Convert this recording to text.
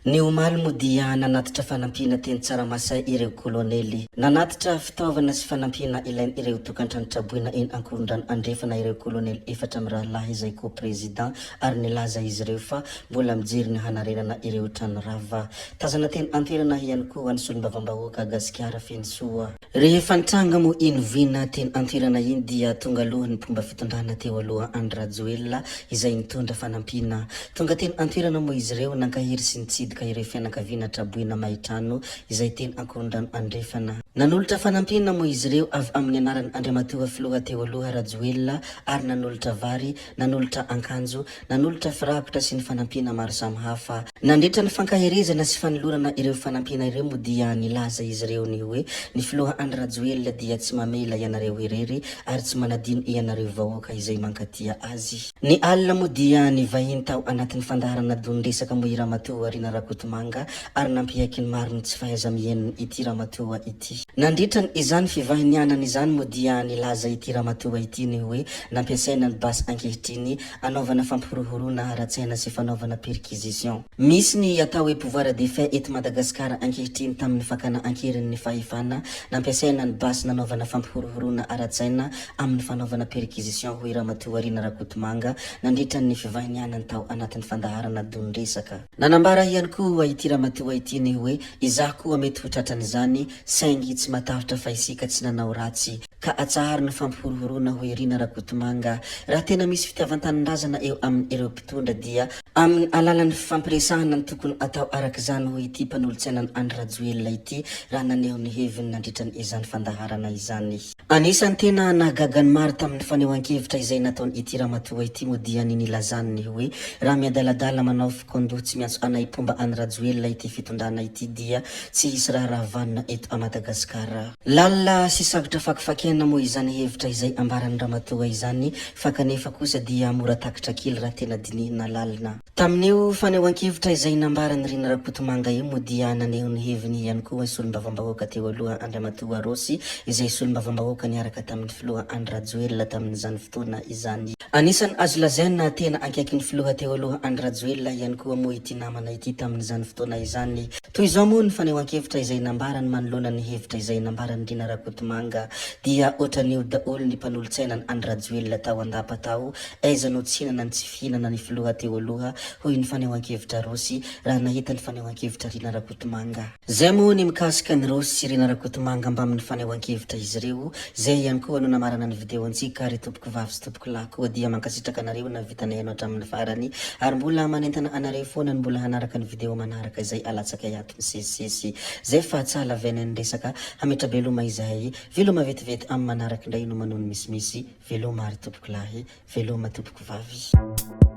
Ny omaly moa dia nanatitra fanampina teny tsaramasay ireo kolonely. Nanatitra fitaovana sy fanampina ilainy ireo tokantrano traboina eny Ankorondrano andrefana ireo kolonely efatra amin'ny rahalahy izay ko president ary nilaza izy ireo fa mbola mijery ny hanarenana ireo trano rava. Tazana teny antoerana ihany koa any solombavambahoaka Gasikara Fensoa. Rehefa nitranga moa inovina teny antoerana iny dia tonga alohan'ny mpomba fitondrana teo aloha Andry Rajoelina izay nitondra fanampina. Tonga teny antoerana moa izy ireo nankahery sy nitsidika ireo fianakaviana traboina Mahitrano izay teny Ankorondrano andrefana. Nanolotra fanampina moa izy ireo avy amin'ny anaran'ny Andriamatoa filoha teo aloha Rajoelina ary nanolotra vary, nanolotra akanjo, nanolotra firakotra sy ny fanampina maro samihafa. Nandritra ny fankaherezana sy fanolorana ireo fanampina ireo moa dia nilaza izy ireo ny hoe ny filoha Andry Rajoelina dia tsy mamela ianareo irery ary tsy manadino ianareo vahoaka izay mankatia azy. Ny alina moa dia nivahiny tao anatin'ny fandaharana donidresaka moa i Ramatoa Rina Rakotomanga ary nampihaiky ny maro ny tsy fahaiza mieniny ity Ramatoa ity. Nandritra ny izany fivahinianana izany moa dia nilaza ity Ramatoa ity ny hoe nampiasaina ny basy ankehitriny anaovana fampihorohorona ara-tsaina sy fanaovana perquisition. Misy ny atao hoe pouvoir de fait eto Madagasikara ankehitriny tamin'ny fakana ankerin'ny fahefana nampiasaina ny basy nanaovana fampihorohorona ara-tsaina amin'ny fanaovana perquisition hoe Ramatoa Rina Rakotomanga nandritra ny fivahinianana tao anatin'ny fandaharana donidresaka. Nanambara ihany koa ity Ramatoa ity ny hoe izaho koa mety ho tratran'izany saingy tsy matahotra fa isika tsy nanao ratsy ka atsahary ny fampihorohorona hoe Rina Rakotomanga. Raha tena misy fitiavan-tanindrazana eo amin'ny ireo mpitondra dia amin'ny alalan'ny fampiresahana ny tokony atao arak'izany hoe ity mpanolontsainan'ny Andry Rajoelina ity raha naneho ny heviny nandritra ny izany fandaharana izany. Anisan'ny tena nahagaga ny maro tamin'ny fanehoan-kevitra izay nataony ity Ramatoa ity moa dia ny nilazany ny hoe raha miadaladala manao fikondoha tsy miantso anay-pomba Andry Rajoelina ity fitondrana ity dia tsy hisy raha rahavanina eto a Madagasikara. Lalina sy sarotra fakifakena moa izany hevitra izay ambaran'ny Ramatoa izany fa kanefa kosa dia mora takitra kely raha tena dinihina lalina. Tamin'io fanehoan-kevitra izay nambaran'ny Rina Rakotomanga io moa dia naneho ny heviny ihany koa solombavambahoaka teo aloha Andriamatoa Rosy izay solombavambahoaka niaraka tamin'ny filoha Andry Rajoelina tamin'izany fotoana izany. Anisany azo lazaina tena ankaiky ny filoha teo aloha Andry Rajoelina ihany koa moa ity namana ity tamin'izany fotoana izany. Toy izao moa ny fanehoan-kevitra izay nambarany manoloana ny hevitra izay nambaran'ny Rina Rakotomanga dia ohatran'io daholo ny mpanolontsainan'ny Andry Rajoelina tao andapa tao aiza no tsy hinana ny tsy fihinana ny filoha teo aloha hoy ny fanehoan-kevitra Rosy raha nahita ny fanehoan-kevitra Rina Rakotomanga. Zay moa ny mikasika ny Rosy sy Rina Rakotomanga mba amin'ny fanehoan-kevitra izy ireo. Zay ihany koa no namarana ny video antsika ary tompoko vavy sy tompoko lahy koa dia mankasitraka anareo na vitanay ianao hatramin'ny farany ary mbola manentana anareo foana ny mbola hanaraka ny video manaraka izay alatsaka iato misesisesy. Zay fa tsala vainay ny resaka hametra veloma izahay veloma vetivety amin'ny manaraka indray no manao ny misimisy veloma ary tompoko lahy veloma tompoko vavy.